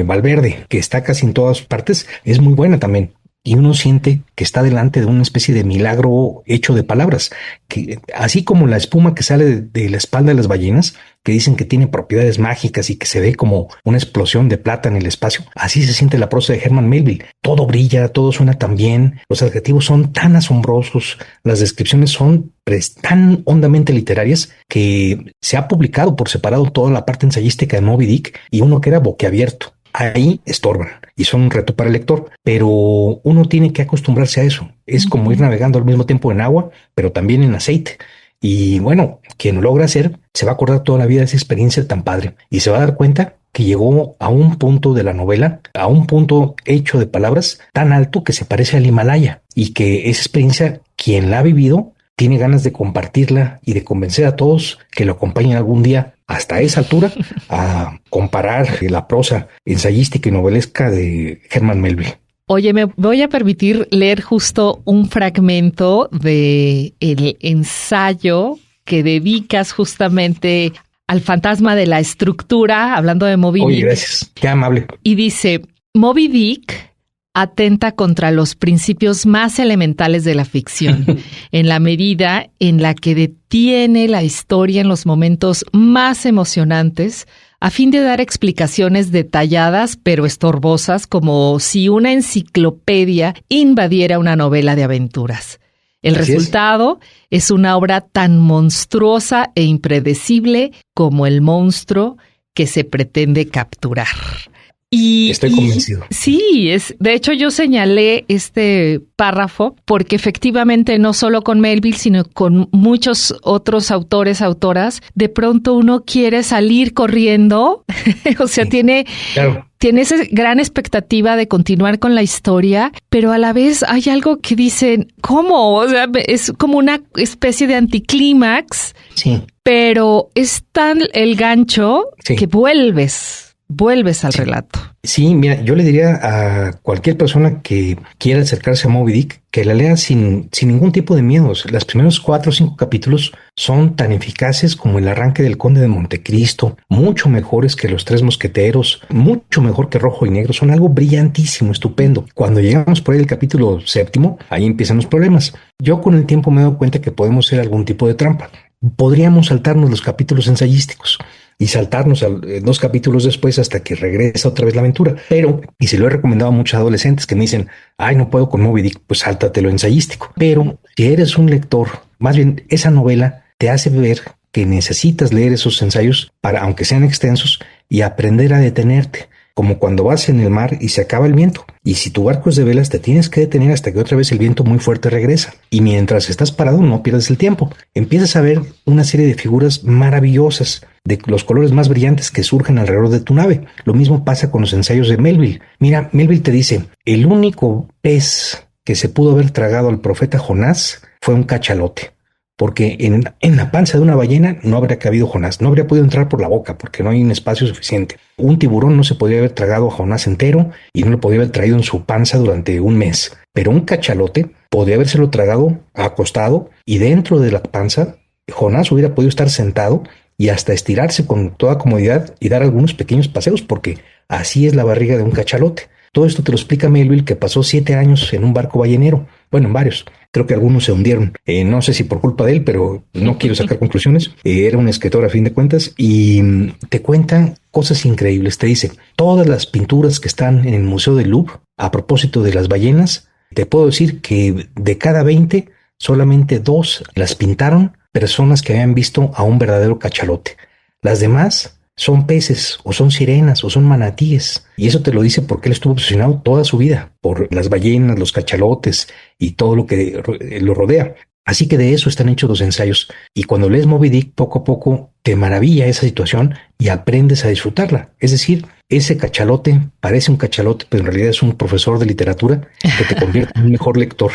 Valverde, que está casi en todas partes, es muy buena también. Y uno siente que está delante de una especie de milagro hecho de palabras, que así como la espuma que sale de la espalda de las ballenas, que dicen que tiene propiedades mágicas y que se ve como una explosión de plata en el espacio, así se siente la prosa de Herman Melville. Todo brilla, todo suena tan bien, los adjetivos son tan asombrosos, las descripciones son tan hondamente literarias que se ha publicado por separado toda la parte ensayística de Moby Dick y uno queda boquiabierto. Ahí estorban y son un reto para el lector, pero uno tiene que acostumbrarse a eso. Es como ir navegando al mismo tiempo en agua, pero también en aceite. Y bueno, quien lo logra hacer se va a acordar toda la vida de esa experiencia tan padre y se va a dar cuenta que llegó a un punto de la novela, a un punto hecho de palabras tan alto que se parece al Himalaya, y que esa experiencia, quien la ha vivido, tiene ganas de compartirla y de convencer a todos que lo acompañen algún día hasta esa altura a comparar la prosa ensayística y novelesca de Herman Melville. Oye, me voy a permitir leer justo un fragmento de el ensayo que dedicas justamente al fantasma de la estructura, hablando de Moby Dick. Oye, gracias. Qué amable. Y dice, Moby Dick atenta contra los principios más elementales de la ficción, en la medida en la que detiene la historia en los momentos más emocionantes, a fin de dar explicaciones detalladas pero estorbosas, como si una enciclopedia invadiera una novela de aventuras. El resultado es una obra tan monstruosa e impredecible como el monstruo que se pretende capturar. Estoy convencido. Sí, de hecho yo señalé este párrafo porque efectivamente no solo con Melville, sino con muchos otros autores, autoras, de pronto uno quiere salir corriendo, o sea, tiene esa gran expectativa de continuar con la historia, pero a la vez hay algo que dicen, ¿cómo? O sea, es como una especie de anticlímax, pero es tan el gancho que vuelves al relato. Sí, mira, yo le diría a cualquier persona que quiera acercarse a Moby Dick que la lea sin ningún tipo de miedos. Los primeros 4 o 5 capítulos son tan eficaces como el arranque del Conde de Montecristo, mucho mejores que Los Tres Mosqueteros, mucho mejor que Rojo y Negro, son algo brillantísimo, estupendo. Cuando llegamos por ahí al capítulo 7, ahí empiezan los problemas. Yo con el tiempo me he dado cuenta que podemos hacer algún tipo de trampa. Podríamos saltarnos los capítulos ensayísticos y saltarnos 2 capítulos después hasta que regresa otra vez la aventura. Pero, y se lo he recomendado a muchos adolescentes que me dicen, ay, no puedo con Moby Dick, pues sáltate lo ensayístico. Pero si eres un lector, más bien esa novela te hace ver que necesitas leer esos ensayos para, aunque sean extensos, y aprender a detenerte. como cuando vas en el mar y se acaba el viento. Y si tu barco es de velas, te tienes que detener hasta que otra vez el viento muy fuerte regresa. Y mientras estás parado, no pierdes el tiempo. Empiezas a ver una serie de figuras maravillosas, de los colores más brillantes que surgen alrededor de tu nave. Lo mismo pasa con los ensayos de Melville. Mira, Melville te dice, el único pez que se pudo haber tragado al profeta Jonás fue un cachalote. Porque en la panza de una ballena no habría cabido Jonás, no habría podido entrar por la boca porque no hay un espacio suficiente. Un tiburón no se podría haber tragado a Jonás entero y no lo podría haber traído en su panza durante un mes. Pero un cachalote podría habérselo tragado acostado y dentro de la panza Jonás hubiera podido estar sentado y hasta estirarse con toda comodidad y dar algunos pequeños paseos porque así es la barriga de un cachalote. Todo esto te lo explica Melville, que pasó 7 años en un barco ballenero. Bueno, en varios. Creo que algunos se hundieron. No sé si por culpa de él, pero no quiero sacar conclusiones. Era un escritor a fin de cuentas y te cuentan cosas increíbles. Te dice, todas las pinturas que están en el Museo del Louvre, a propósito de las ballenas, te puedo decir que de cada 20, solamente 2 las pintaron personas que habían visto a un verdadero cachalote. Las demás son peces o son sirenas o son manatíes. Y eso te lo dice porque él estuvo obsesionado toda su vida por las ballenas, los cachalotes y todo lo que lo rodea. Así que de eso están hechos los ensayos. Y cuando lees Moby Dick, poco a poco te maravilla esa situación y aprendes a disfrutarla. Es decir, ese cachalote parece un cachalote, pero en realidad es un profesor de literatura que te convierte en un mejor lector.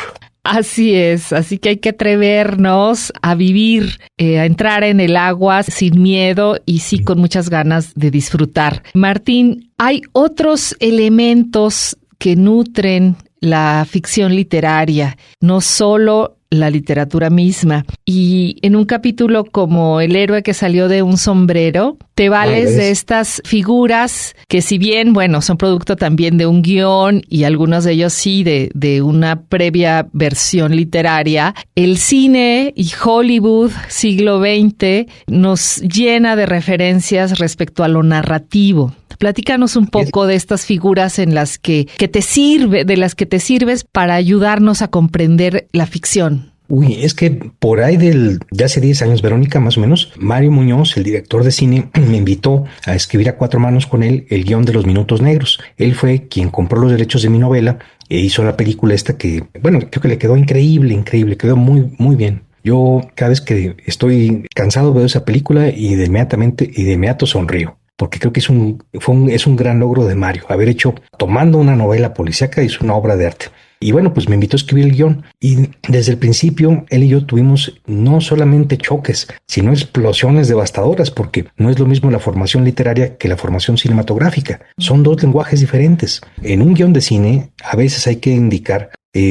Así es, así que hay que atrevernos a vivir, a entrar en el agua sin miedo y sí con muchas ganas de disfrutar. Martín, hay otros elementos que nutren la ficción literaria, no solo la literatura misma. Y en un capítulo como El héroe que salió de un sombrero, te vales de estas figuras que si bien, bueno, son producto también de un guión y algunos de ellos sí de una previa versión literaria, el cine y Hollywood siglo XX nos llena de referencias respecto a lo narrativo. Platícanos un poco de estas figuras en las que te sirves para ayudarnos a comprender la ficción. Uy, es que por ahí de hace 10 años, Verónica, más o menos, Mario Muñoz, el director de cine, me invitó a escribir a 4 manos con él el guión de Los Minutos Negros. Él fue quien compró los derechos de mi novela e hizo la película esta que, bueno, creo que le quedó increíble, quedó muy, muy bien. Yo cada vez que estoy cansado veo esa película y de inmediato sonrío. Porque creo que es un gran logro de Mario, haber hecho, tomando una novela policíaca, hizo una obra de arte. Y bueno, pues me invitó a escribir el guión y desde el principio él y yo tuvimos no solamente choques, sino explosiones devastadoras, porque no es lo mismo la formación literaria que la formación cinematográfica. Son 2 lenguajes diferentes. En un guión de cine a veces hay que indicar,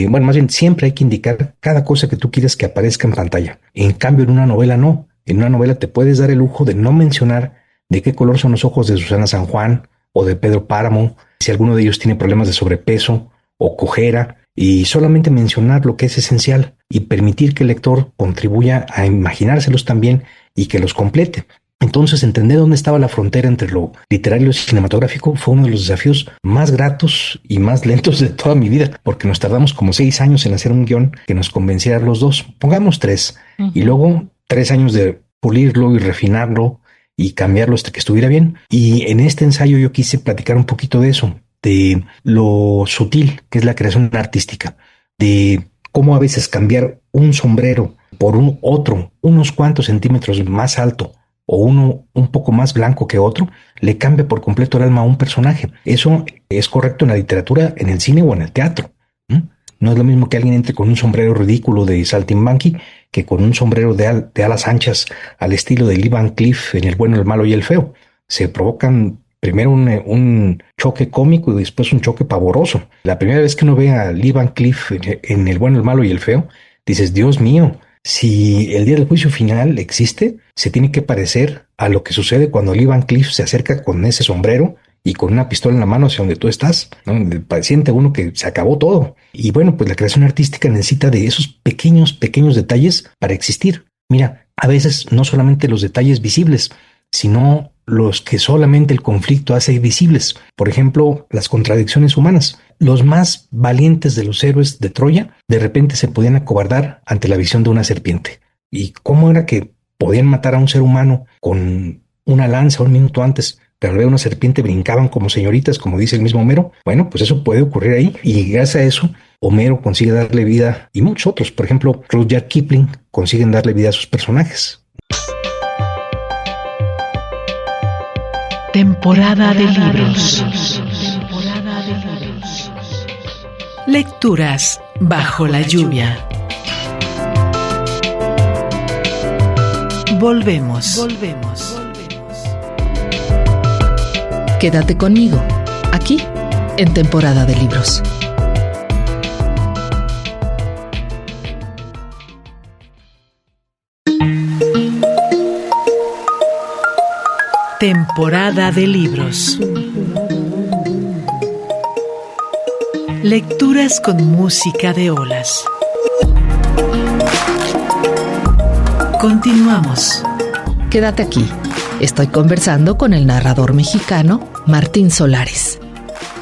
más bien siempre hay que indicar cada cosa que tú quieras que aparezca en pantalla. En cambio en una novela no. En una novela te puedes dar el lujo de no mencionar de qué color son los ojos de Susana San Juan o de Pedro Páramo, si alguno de ellos tiene problemas de sobrepeso o cojera, y solamente mencionar lo que es esencial y permitir que el lector contribuya a imaginárselos también y que los complete. Entonces, entender dónde estaba la frontera entre lo literario y lo cinematográfico fue uno de los desafíos más gratos y más lentos de toda mi vida, porque nos tardamos como 6 años en hacer un guión que nos convenciera a los dos. Pongamos 3, y luego 3 años de pulirlo y refinarlo y cambiarlo hasta que estuviera bien. Y en este ensayo yo quise platicar un poquito de eso, de lo sutil que es la creación artística, de cómo a veces cambiar un sombrero por un otro, unos cuantos centímetros más alto o uno un poco más blanco que otro, le cambia por completo el alma a un personaje. Eso es correcto en la literatura, en el cine o en el teatro. No es lo mismo que alguien entre con un sombrero ridículo de saltimbanqui que con un sombrero de alas anchas al estilo de Lee Van Cleef en El bueno, el malo y el feo. Se provocan primero un choque cómico y después un choque pavoroso. La primera vez que uno ve a Lee Van Cleef en El bueno, el malo y el feo, dices, Dios mío, si el día del juicio final existe, se tiene que parecer a lo que sucede cuando Lee Van Cleef se acerca con ese sombrero y con una pistola en la mano hacia donde tú estás, ¿no? Siente uno que se acabó todo. Y bueno, pues la creación artística necesita de esos pequeños detalles para existir. Mira, a veces no solamente los detalles visibles, sino los que solamente el conflicto hace visibles. Por ejemplo, las contradicciones humanas. Los más valientes de los héroes de Troya de repente se podían acobardar ante la visión de una serpiente. ¿Y cómo era que podían matar a un ser humano con una lanza un minuto antes? pero al ver una serpiente brincaban como señoritas, como dice el mismo Homero. Bueno, pues eso puede ocurrir ahí, y gracias a eso Homero consigue darle vida, y muchos otros, por ejemplo, Rudyard Kipling, consiguen darle vida a sus personajes. Temporada de libros. Lecturas bajo la lluvia. Volvemos. Quédate conmigo, aquí, en Temporada de Libros. Temporada de libros. Lecturas con música de olas. Continuamos. Quédate aquí. Estoy conversando con el narrador mexicano Martín Solares.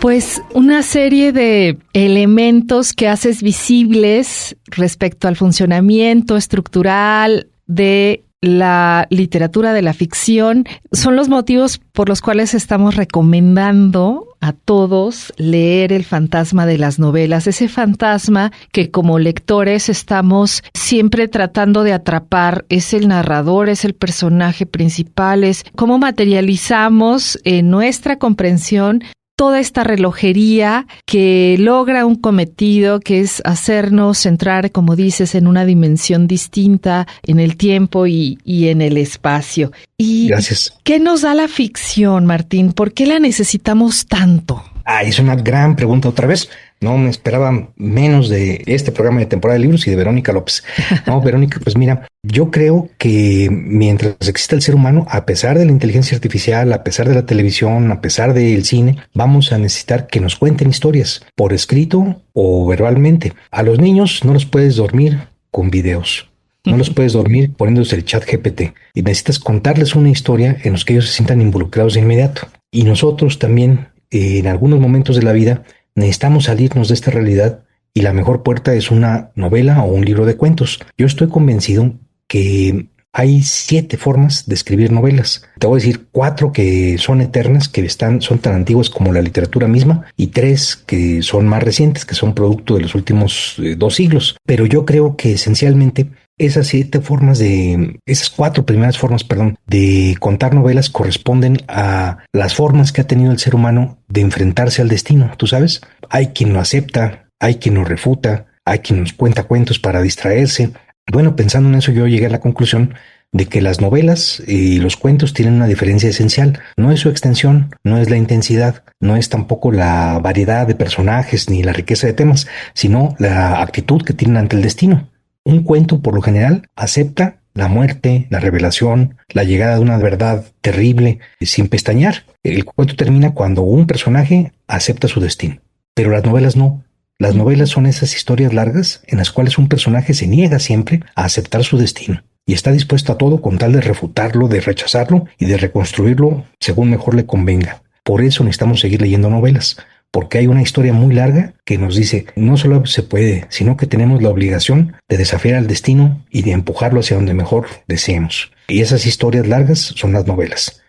Pues una serie de elementos que haces visibles respecto al funcionamiento estructural de la literatura de la ficción son los motivos por los cuales estamos recomendando a todos leer El fantasma de las novelas, ese fantasma que como lectores estamos siempre tratando de atrapar. Es el narrador, es el personaje principal, es cómo materializamos en nuestra comprensión toda esta relojería que logra un cometido, que es hacernos entrar, como dices, en una dimensión distinta en el tiempo y en el espacio. Y gracias. ¿Qué nos da la ficción, Martín? ¿Por qué la necesitamos tanto? Es una gran pregunta otra vez. No me esperaba menos de este programa de Temporada de Libros y de Verónica López. No, Verónica, pues mira, yo creo que mientras exista el ser humano, a pesar de la inteligencia artificial, a pesar de la televisión, a pesar del cine, vamos a necesitar que nos cuenten historias, por escrito o verbalmente. A los niños no los puedes dormir con videos. No los puedes dormir poniéndose el chat GPT, y necesitas contarles una historia en los que ellos se sientan involucrados de inmediato. Y nosotros también, en algunos momentos de la vida, necesitamos salirnos de esta realidad, y la mejor puerta es una novela o un libro de cuentos. Yo estoy convencido que hay 7 formas de escribir novelas. Te voy a decir 4 que son eternas, que son tan antiguas como la literatura misma, y 3 que son más recientes, que son producto de los últimos 2 siglos. Pero yo creo que esencialmente esas 4 primeras formas, de contar novelas corresponden a las formas que ha tenido el ser humano de enfrentarse al destino. Tú sabes, hay quien lo acepta, hay quien lo refuta, hay quien nos cuenta cuentos para distraerse. Bueno, pensando en eso, yo llegué a la conclusión de que las novelas y los cuentos tienen una diferencia esencial. No es su extensión, no es la intensidad, no es tampoco la variedad de personajes ni la riqueza de temas, sino la actitud que tienen ante el destino. Un cuento, por lo general, acepta la muerte, la revelación, la llegada de una verdad terrible, sin pestañear. El cuento termina cuando un personaje acepta su destino. Pero las novelas no. Las novelas son esas historias largas en las cuales un personaje se niega siempre a aceptar su destino y está dispuesto a todo con tal de refutarlo, de rechazarlo y de reconstruirlo según mejor le convenga. Por eso necesitamos seguir leyendo novelas, porque hay una historia muy larga que nos dice no solo se puede, sino que tenemos la obligación de desafiar al destino y de empujarlo hacia donde mejor deseemos. Y esas historias largas son las novelas.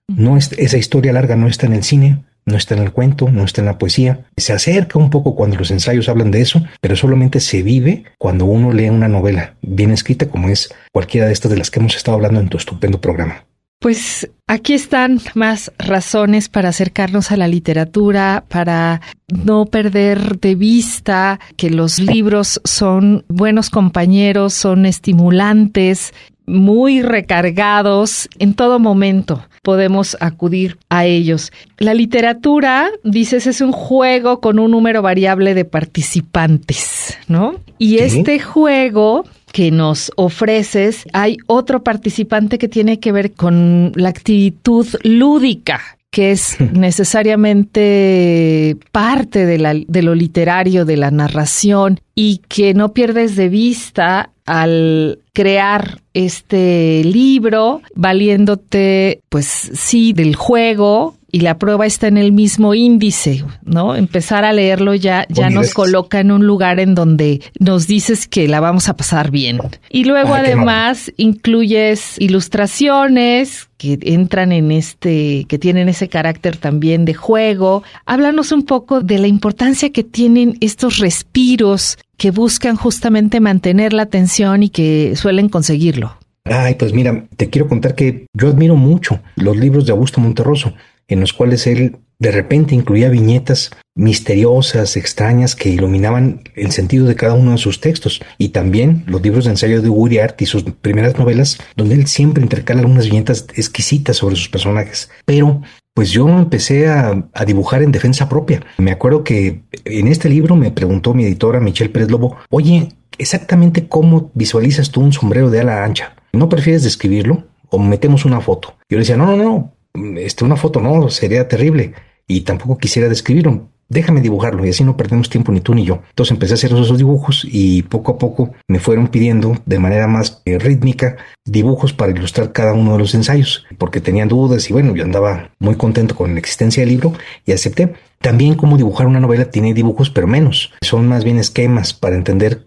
Esa historia larga no está en el cine, no está en el cuento, no está en la poesía. Se acerca un poco cuando los ensayos hablan de eso, pero solamente se vive cuando uno lee una novela bien escrita, como es cualquiera de estas de las que hemos estado hablando en tu estupendo programa. Pues aquí están más razones para acercarnos a la literatura, para no perder de vista que los libros son buenos compañeros, son estimulantes, muy recargados en todo momento. Podemos acudir a ellos. La literatura, dices, es un juego con un número variable de participantes, ¿no? Y este juego que nos ofreces, hay otro participante que tiene que ver con la actitud lúdica, que es necesariamente parte de lo literario, de la narración, y que no pierdes de vista al crear este libro, valiéndote, pues sí, del juego y la prueba está en el mismo índice, ¿no? Empezar a leerlo ya nos coloca en un lugar en donde nos dices que la vamos a pasar bien. Y luego además incluyes ilustraciones que entran en que tienen ese carácter también de juego. Háblanos un poco de la importancia que tienen estos respiros que buscan justamente mantener la atención y que suelen conseguirlo. Ay, pues mira, te quiero contar que yo admiro mucho los libros de Augusto Monterroso, en los cuales él de repente incluía viñetas misteriosas, extrañas, que iluminaban el sentido de cada uno de sus textos. Y también los libros de ensayo de Uriart y sus primeras novelas, donde él siempre intercala algunas viñetas exquisitas sobre sus personajes. Pero pues yo empecé a dibujar en defensa propia. Me acuerdo que en este libro me preguntó mi editora Michelle Pérez Lobo, oye, exactamente cómo visualizas tú un sombrero de ala ancha. ¿No prefieres describirlo o metemos una foto? Yo le decía, no, una foto no, sería terrible y tampoco quisiera describirlo. Déjame dibujarlo y así no perdemos tiempo ni tú ni yo. Entonces empecé a hacer esos dibujos y poco a poco me fueron pidiendo de manera más rítmica dibujos para ilustrar cada uno de los ensayos, porque tenían dudas y bueno, yo andaba muy contento con la existencia del libro y acepté. También cómo dibujar una novela tiene dibujos, pero menos. Son más bien esquemas para entender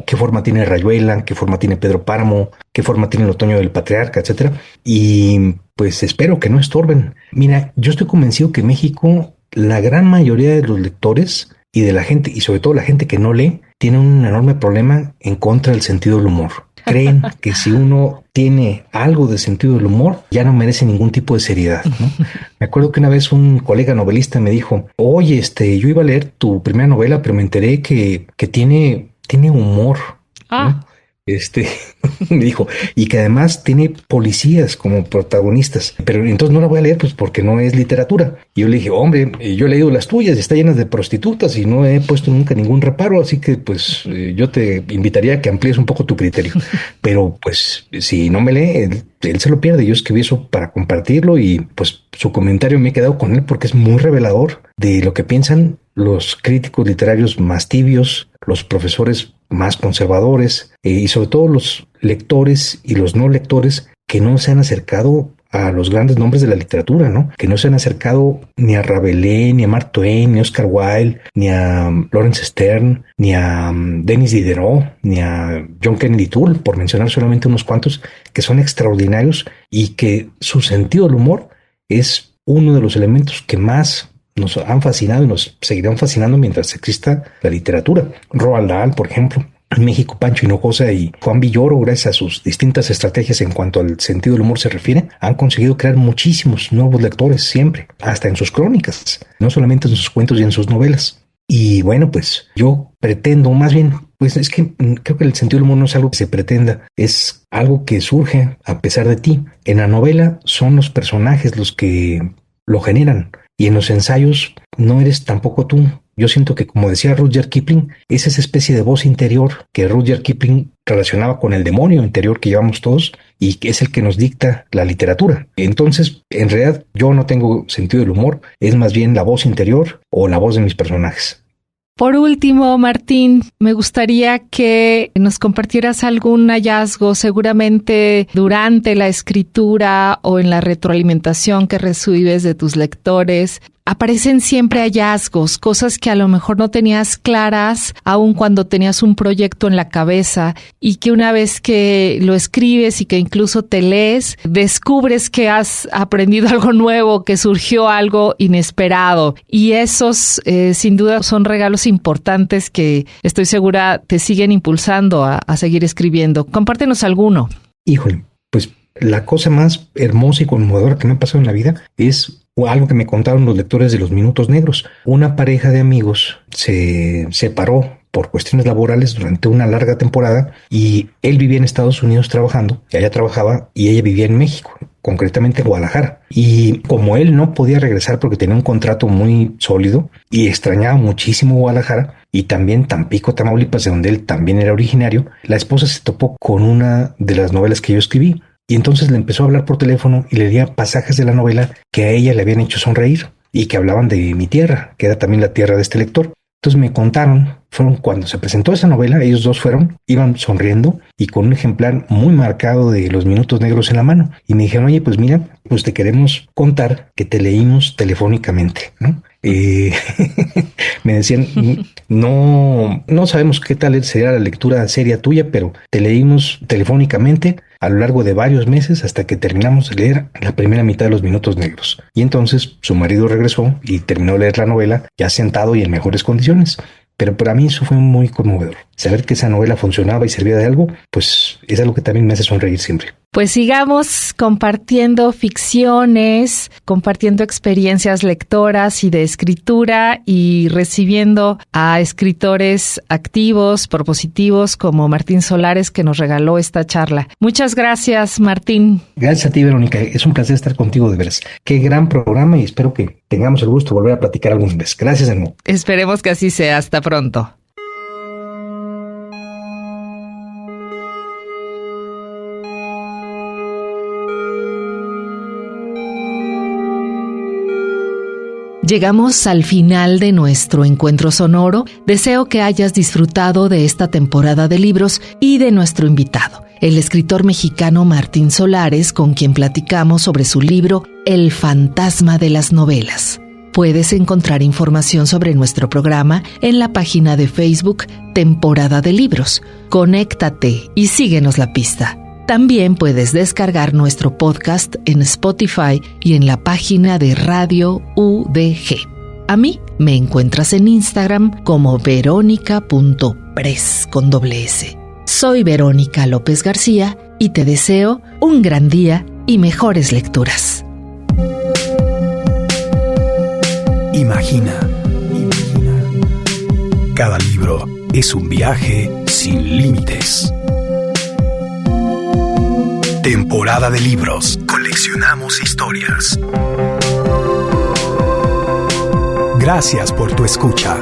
qué forma tiene Rayuela, qué forma tiene Pedro Páramo, qué forma tiene el otoño del patriarca, etcétera. Y pues espero que no estorben. Mira, yo estoy convencido que México, la gran mayoría de los lectores y de la gente, y sobre todo la gente que no lee, tiene un enorme problema en contra del sentido del humor. Creen que si uno tiene algo de sentido del humor, ya no merece ningún tipo de seriedad, ¿no? Me acuerdo que una vez un colega novelista me dijo, oye, yo iba a leer tu primera novela, pero me enteré que tiene humor, ¿no? Me dijo, y que además tiene policías como protagonistas, pero entonces no la voy a leer pues porque no es literatura. Y yo le dije, hombre, yo he leído las tuyas y está llenas de prostitutas y no he puesto nunca ningún reparo, así que pues yo te invitaría a que amplíes un poco tu criterio. Pero pues si no me lee, él se lo pierde. Yo escribí eso para compartirlo y pues su comentario me he quedado con él porque es muy revelador de lo que piensan los críticos literarios más tibios, los profesores más conservadores y sobre todo los lectores y los no lectores que no se han acercado a los grandes nombres de la literatura, ¿no? Que no se han acercado ni a Rabelais, ni a Mark Twain, ni a Oscar Wilde, ni a Laurence Sterne, ni a Denis Diderot, ni a John Kennedy Toole, por mencionar solamente unos cuantos que son extraordinarios y que su sentido del humor es uno de los elementos que más nos han fascinado y nos seguirán fascinando mientras exista la literatura. Roald Dahl, por ejemplo, en México, Pancho Hinojosa y Juan Villoro, gracias a sus distintas estrategias en cuanto al sentido del humor se refiere, han conseguido crear muchísimos nuevos lectores siempre, hasta en sus crónicas, no solamente en sus cuentos y en sus novelas. Y bueno, pues yo pretendo, más bien, pues es que creo que el sentido del humor no es algo que se pretenda, es algo que surge a pesar de ti. En la novela son los personajes los que lo generan. Y en los ensayos no eres tampoco tú. Yo siento que, como decía Rudyard Kipling, es esa especie de voz interior que Rudyard Kipling relacionaba con el demonio interior que llevamos todos y que es el que nos dicta la literatura. Entonces, en realidad, yo no tengo sentido del humor, es más bien la voz interior o la voz de mis personajes. Por último, Martín, me gustaría que nos compartieras algún hallazgo, seguramente durante la escritura o en la retroalimentación que recibes de tus lectores. Aparecen siempre hallazgos, cosas que a lo mejor no tenías claras, aun cuando tenías un proyecto en la cabeza, y que una vez que lo escribes y que incluso te lees, descubres que has aprendido algo nuevo, que surgió algo inesperado. Y esos, sin duda, son regalos importantes que estoy segura te siguen impulsando a seguir escribiendo. Compártenos alguno. Híjole, pues la cosa más hermosa y conmovedora que me ha pasado en la vida es algo que me contaron los lectores de Los Minutos Negros. Una pareja de amigos se separó por cuestiones laborales durante una larga temporada y él vivía en Estados Unidos trabajando, y allá trabajaba, y ella vivía en México, concretamente en Guadalajara. Y como él no podía regresar porque tenía un contrato muy sólido y extrañaba muchísimo Guadalajara y también Tampico, Tamaulipas, de donde él también era originario, la esposa se topó con una de las novelas que yo escribí. Y entonces le empezó a hablar por teléfono y le leía pasajes de la novela que a ella le habían hecho sonreír y que hablaban de mi tierra, que era también la tierra de este lector. Entonces me contaron, fueron cuando se presentó esa novela, ellos dos iban sonriendo y con un ejemplar muy marcado de Los Minutos Negros en la mano. Y me dijeron, oye, pues mira, pues te queremos contar que te leímos telefónicamente, ¿no? Me decían, no sabemos qué tal sería la lectura seria tuya, pero te leímos telefónicamente a lo largo de varios meses hasta que terminamos de leer la primera mitad de Los Minutos Negros. Y entonces su marido regresó y terminó de leer la novela ya sentado y en mejores condiciones. Pero para mí eso fue muy conmovedor. Saber que esa novela funcionaba y servía de algo, pues es algo que también me hace sonreír siempre. Pues sigamos compartiendo ficciones, compartiendo experiencias lectoras y de escritura y recibiendo a escritores activos, propositivos como Martín Solares, que nos regaló esta charla. Muchas gracias, Martín. Gracias a ti, Verónica. Es un placer estar contigo, de veras. Qué gran programa y espero que tengamos el gusto de volver a platicar alguna vez. Gracias de nuevo. Esperemos que así sea. Hasta pronto. Llegamos al final de nuestro encuentro sonoro. Deseo que hayas disfrutado de esta temporada de libros y de nuestro invitado, el escritor mexicano Martín Solares, con quien platicamos sobre su libro El fantasma de las novelas. Puedes encontrar información sobre nuestro programa en la página de Facebook Temporada de Libros. Conéctate y síguenos la pista. También puedes descargar nuestro podcast en Spotify y en la página de Radio UDG. A mí me encuentras en Instagram como veronica.press con doble S. Soy Verónica López García y te deseo un gran día y mejores lecturas. Imagina. Cada libro es un viaje sin límites. Temporada de libros. Coleccionamos historias. Gracias por tu escucha.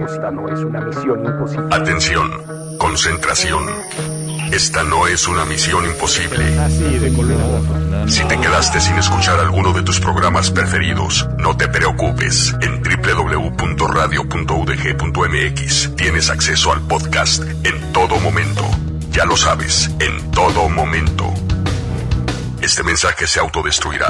Esta no es una misión imposible. Atención, concentración. Esta no es una misión imposible. Si te quedaste sin escuchar alguno de tus programas preferidos, no te preocupes. En www.radio.udg.mx tienes acceso al podcast en todo momento. Ya lo sabes, en todo momento. Este mensaje se autodestruirá.